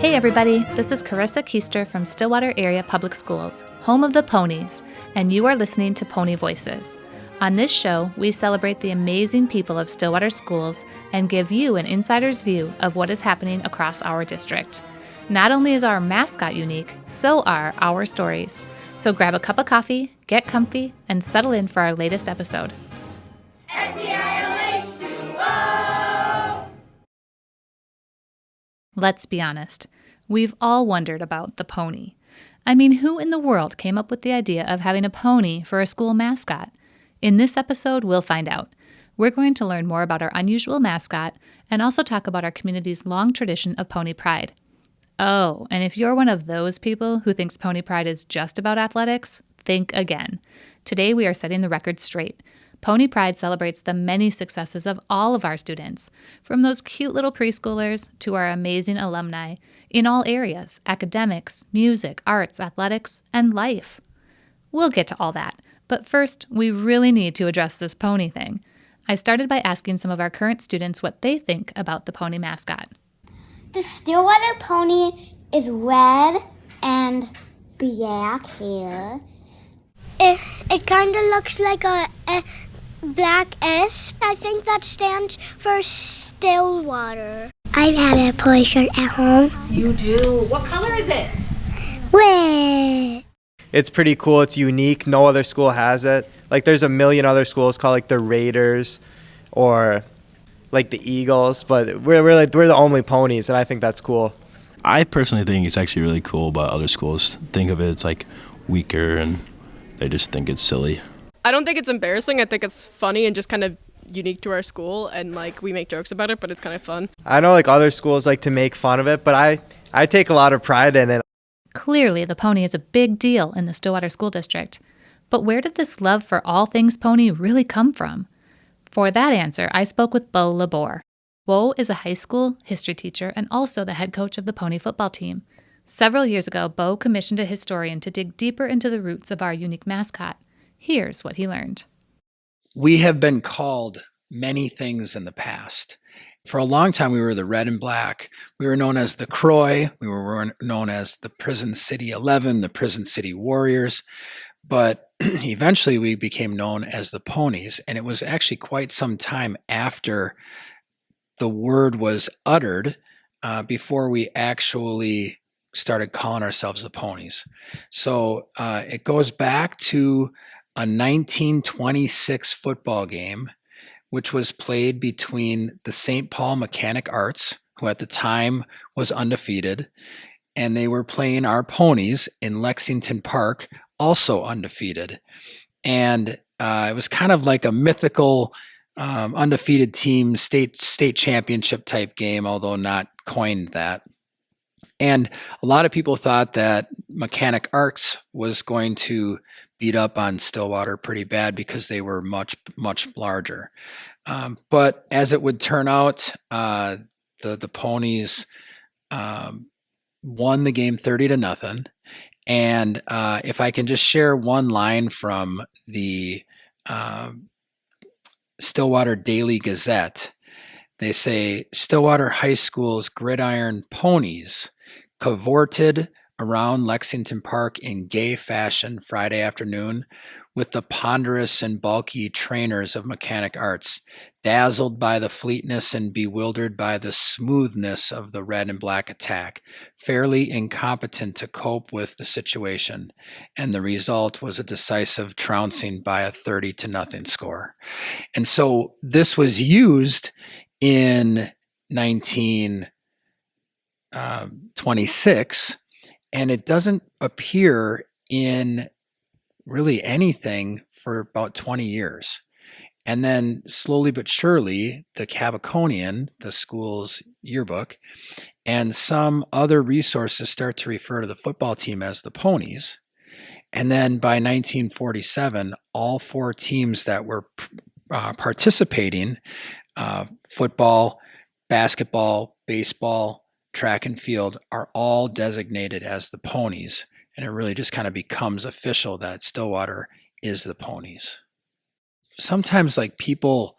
Hey everybody, this is Carissa Keister from Stillwater Area Public Schools, home of the Ponies, and you are listening to Pony Voices. On this show, we celebrate the amazing people of Stillwater schools and give you an insider's view of what is happening across our district. Not only is our mascot unique, so are our stories. So grab a cup of coffee, get comfy, and settle in for our latest episode. Let's be honest, we've all wondered about the pony. I mean, who in the world came up with the idea of having a pony for a school mascot? In this episode, we'll find out. We're going to learn more about our unusual mascot and also talk about our community's long tradition of pony pride. Oh, and if you're one of those people who thinks pony pride is just about athletics, think again. Today we are setting the record straight. Pony Pride celebrates the many successes of all of our students, from those cute little preschoolers to our amazing alumni, in all areas: academics, music, arts, athletics, and life. We'll get to all that, but first, we really need to address this pony thing. I started by asking some of our current students what they think about the pony mascot. The Stillwater Pony is red and black hair. It kind of looks like a black S. I think that stands for Stillwater. I have a pony shirt at home. You do? What color is it? Red. It's pretty cool. It's unique. No other school has it. Like, there's a million other schools called like the Raiders or like the Eagles, but we're the only ponies, and I think that's cool. I personally think it's actually really cool, but other schools think of it, it's like weaker and they just think it's silly. I don't think it's embarrassing. I think it's funny and just kind of unique to our school, and like we make jokes about it, but it's kind of fun. I know like other schools like to make fun of it, but I take a lot of pride in it. Clearly, the pony is a big deal in the Stillwater School District. But where did this love for all things pony really come from? For that answer, I spoke with Bo Labor. Bo is a high school history teacher and also the head coach of the pony football team. Several years ago, Bo commissioned a historian to dig deeper into the roots of our unique mascot. Here's what he learned. We have been called many things in the past. For a long time, we were the Red and Black. We were known as the Croy. We were known as the Prison City 11, the Prison City Warriors. But eventually, we became known as the Ponies. And it was actually quite some time after the word was uttered before we actually started calling ourselves the Ponies. So it goes back to a 1926 football game, which was played between the St. Paul Mechanic Arts, who at the time was undefeated, and they were playing our Ponies in Lexington Park, also undefeated. And it was kind of like a mythical undefeated team state championship type game, although not coined that. And a lot of people thought that Mechanic Arts was going to beat up on Stillwater pretty bad because they were much, much larger. But as it would turn out, the Ponies won the game 30-0. And if I can just share one line from the Stillwater Daily Gazette, they say, Stillwater High School's gridiron ponies cavorted around Lexington Park in gay fashion Friday afternoon with the ponderous and bulky trainers of Mechanic Arts, dazzled by the fleetness and bewildered by the smoothness of the Red and Black attack, fairly incompetent to cope with the situation. And the result was a decisive trouncing by a 30-0 score. And so this was used in 1926, and it doesn't appear in really anything for about 20 years. And then slowly but surely, the Cabaconian, the school's yearbook, and some other resources start to refer to the football team as the Ponies. And then by 1947, all four teams that were participating, football, basketball, baseball, track and field, are all designated as the Ponies. And it really just kind of becomes official that Stillwater is the Ponies. Sometimes like people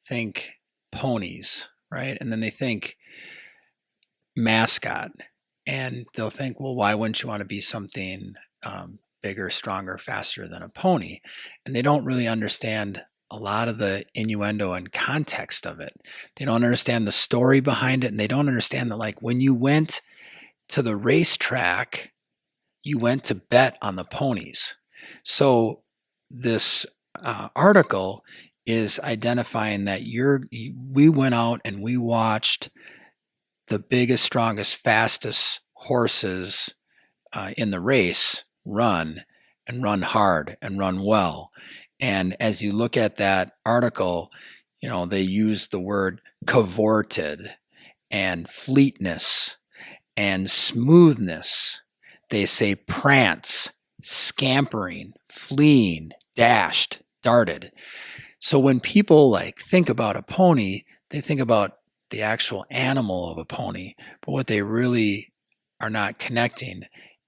think ponies, right? And then they think mascot. And they'll think, well, why wouldn't you want to be something bigger, stronger, faster than a pony? And they don't really understand a lot of the innuendo and context of it. They don't understand the story behind it, and they don't understand that, like, when you went to the racetrack, you went to bet on the ponies. So this article is identifying that we went out and we watched the biggest, strongest, fastest horses in the race run hard and run well. And as you look at that article, they use the word cavorted and fleetness and smoothness. They say prance, scampering, fleeing, dashed, darted. So when people think about a pony, they think about the actual animal of a pony, but what they really are not connecting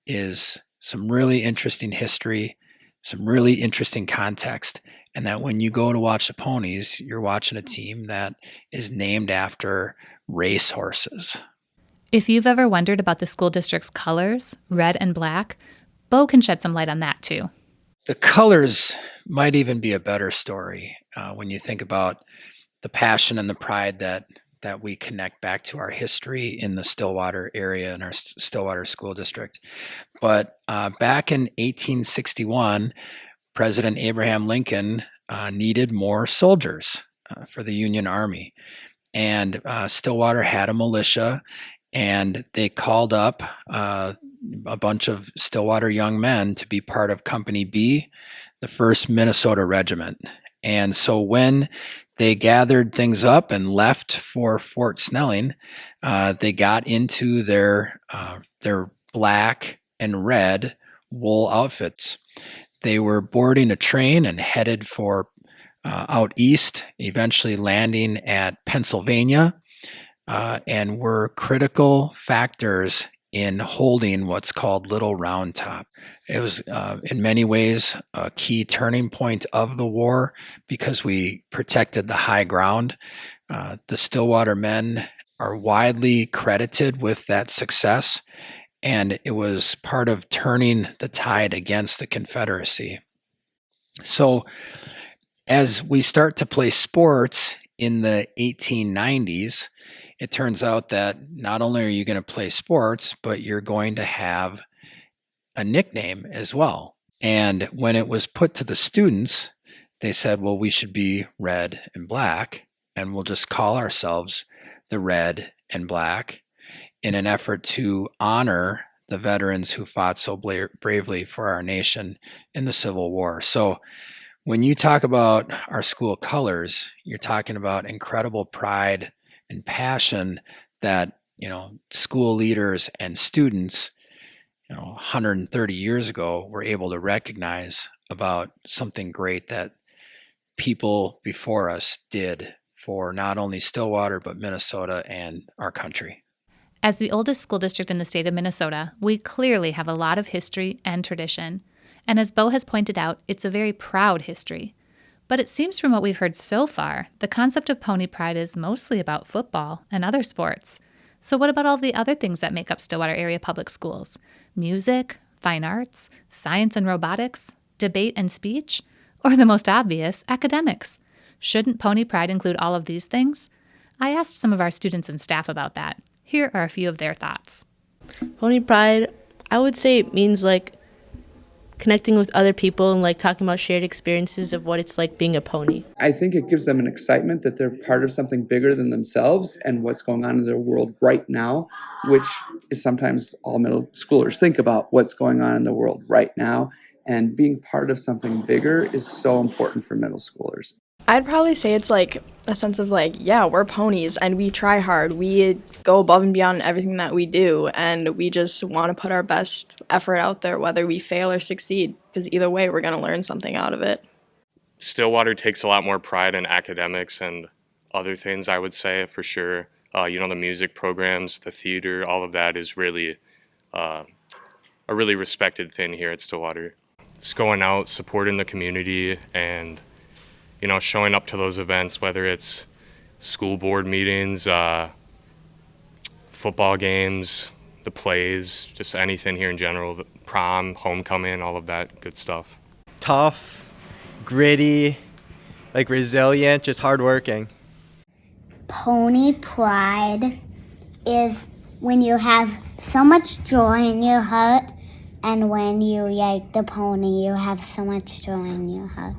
is some really interesting history, some really interesting context, and that when you go to watch the ponies, you're watching a team that is named after race horses. If you've ever wondered about the school district's colors, red and black, Bo can shed some light on that too. The colors might even be a better story when you think about the passion and the pride that we connect back to our history in the Stillwater area and our Stillwater School District. But back in 1861, President Abraham Lincoln needed more soldiers for the Union Army. And Stillwater had a militia, and they called up a bunch of Stillwater young men to be part of Company B, the 1st Minnesota Regiment. And so when they gathered things up and left for Fort Snelling, they got into their black and red wool outfits. They were boarding a train and headed for out east, eventually landing at Pennsylvania, and were critical factors in holding what's called Little Round Top. It was in many ways a key turning point of the war because we protected the high ground. The Stillwater men are widely credited with that success, and it was part of turning the tide against the Confederacy. So as we start to play sports in the 1890s, it turns out that not only are you going to play sports, but you're going to have a nickname as well. And when it was put to the students, they said, well, we should be red and black, and we'll just call ourselves the Red and Black in an effort to honor the veterans who fought so bravely for our nation in the Civil War. So when you talk about our school colors, you're talking about incredible pride and passion that, school leaders and students, 130 years ago were able to recognize about something great that people before us did for not only Stillwater, but Minnesota and our country. As the oldest school district in the state of Minnesota, we clearly have a lot of history and tradition. And as Bo has pointed out, it's a very proud history. But it seems from what we've heard so far, the concept of pony pride is mostly about football and other sports. So what about all the other things that make up Stillwater area public schools? Music, fine arts, science and robotics, debate and speech, or the most obvious, academics? Shouldn't pony pride include all of these things? I asked some of our students and staff about that. Here are a few of their thoughts. Pony pride, I would say it means connecting with other people and talking about shared experiences of what it's like being a pony. I think it gives them an excitement that they're part of something bigger than themselves and what's going on in their world right now, which is sometimes all middle schoolers think about what's going on in the world right now. And being part of something bigger is so important for middle schoolers. I'd probably say it's a sense of we're ponies and we try hard. We go above and beyond everything that we do, and we just want to put our best effort out there, whether we fail or succeed, because either way, we're going to learn something out of it. Stillwater takes a lot more pride in academics and other things, I would say, for sure. The music programs, the theater, all of that is really a really respected thing here at Stillwater. It's going out, supporting the community, and showing up to those events, whether it's school board meetings, football games, the plays, just anything here in general, the prom, homecoming, all of that good stuff. Tough, gritty, like resilient, just hardworking. Pony pride is when you have so much joy in your heart, and when you yank the pony, you have so much joy in your heart.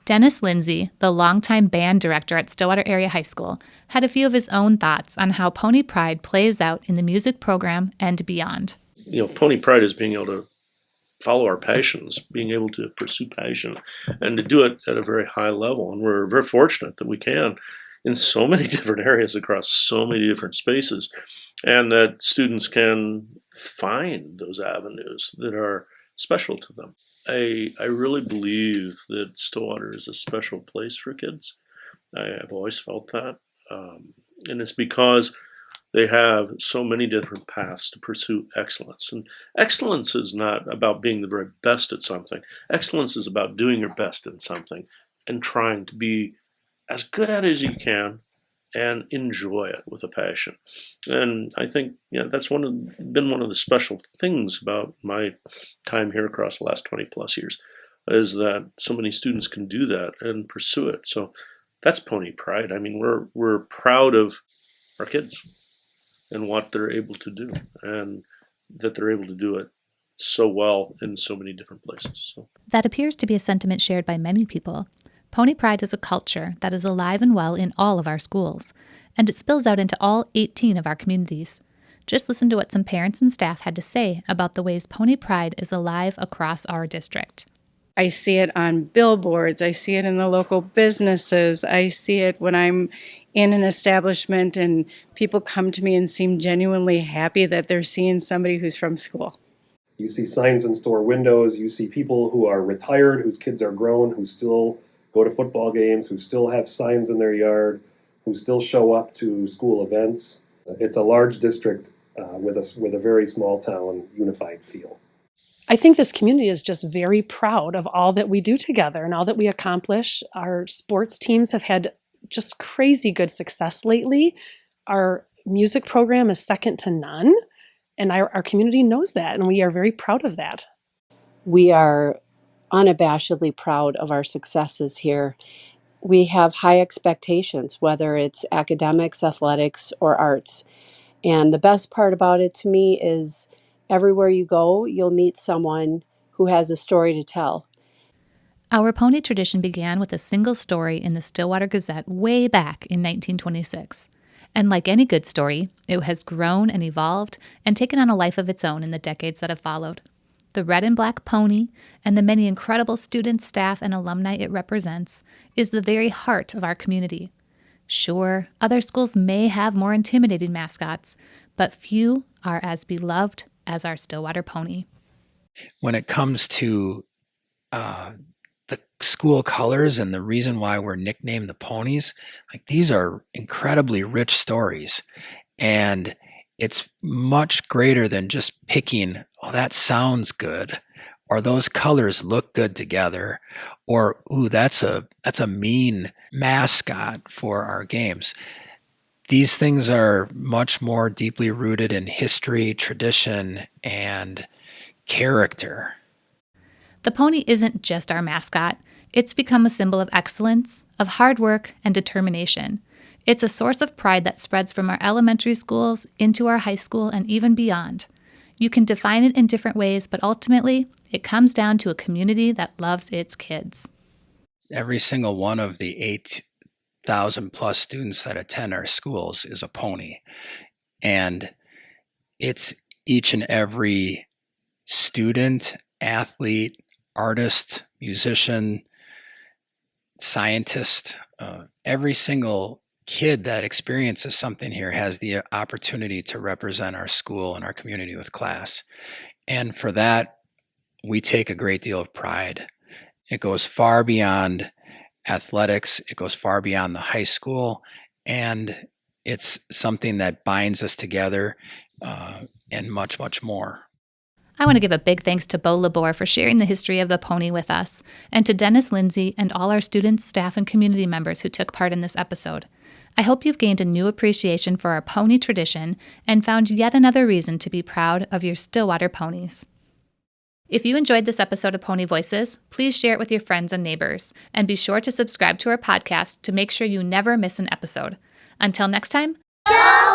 Dennis Lindsay, the longtime band director at Stillwater Area High School, had a few of his own thoughts on how pony pride plays out in the music program and beyond. Pony pride is being able to follow our passions, being able to pursue passion, and to do it at a very high level. And we're very fortunate that we can in so many different areas across so many different spaces, and that students can find those avenues that are special to them. I really believe that Stillwater is a special place for kids. I've always felt that. And it's because they have so many different paths to pursue excellence. And excellence is not about being the very best at something. Excellence is about doing your best in something and trying to be as good at it as you can and enjoy it with a passion. And I think that's been one of the special things about my time here across the last 20 plus years, is that so many students can do that and pursue it. So that's pony pride. I mean, we're proud of our kids and what they're able to do, and that they're able to do it so well in so many different places. So that appears to be a sentiment shared by many people. Pony pride is a culture that is alive and well in all of our schools, and it spills out into all 18 of our communities. Just listen to what some parents and staff had to say about the ways pony pride is alive across our district. I see it on billboards. I see it in the local businesses. I see it when I'm in an establishment and people come to me and seem genuinely happy that they're seeing somebody who's from school. You see signs in store windows. You see people who are retired, whose kids are grown, who still go to football games, who still have signs in their yard, who still show up to school events. It's a large district with a very small town unified feel. I think this community is just very proud of all that we do together and all that we accomplish. Our sports teams have had just crazy good success lately. Our music program is second to none, and our community knows that, and we are very proud of that. We are unabashedly proud of our successes here. We have high expectations, whether it's academics, athletics, or arts. And the best part about it to me is everywhere you go, you'll meet someone who has a story to tell. Our pony tradition began with a single story in the Stillwater Gazette way back in 1926. And like any good story, it has grown and evolved and taken on a life of its own in the decades that have followed. The red and black pony, and the many incredible students, staff, and alumni it represents, is the very heart of our community. Sure, other schools may have more intimidating mascots, but few are as beloved as our Stillwater pony. When it comes to the school colors and the reason why we're nicknamed the Ponies, like, these are incredibly rich stories, and it's much greater than just picking, oh, that sounds good, or those colors look good together, or ooh, that's a mean mascot for our games. These things are much more deeply rooted in history, tradition, and character. The pony isn't just our mascot. It's become a symbol of excellence, of hard work, and determination. It's a source of pride that spreads from our elementary schools into our high school and even beyond. You can define it in different ways, but ultimately, it comes down to a community that loves its kids. Every single one of the 8,000 plus students that attend our schools is a pony. And it's each and every student, athlete, artist, musician, scientist, every single kid that experiences something here has the opportunity to represent our school and our community with class. And for that, we take a great deal of pride. It goes far beyond athletics. It goes far beyond the high school. And it's something that binds us together and much, much more. I want to give a big thanks to Bo Labor for sharing the history of the pony with us, and to Dennis Lindsay and all our students, staff, and community members who took part in this episode. I hope you've gained a new appreciation for our pony tradition and found yet another reason to be proud of your Stillwater ponies. If you enjoyed this episode of Pony Voices, please share it with your friends and neighbors, and be sure to subscribe to our podcast to make sure you never miss an episode. Until next time, Go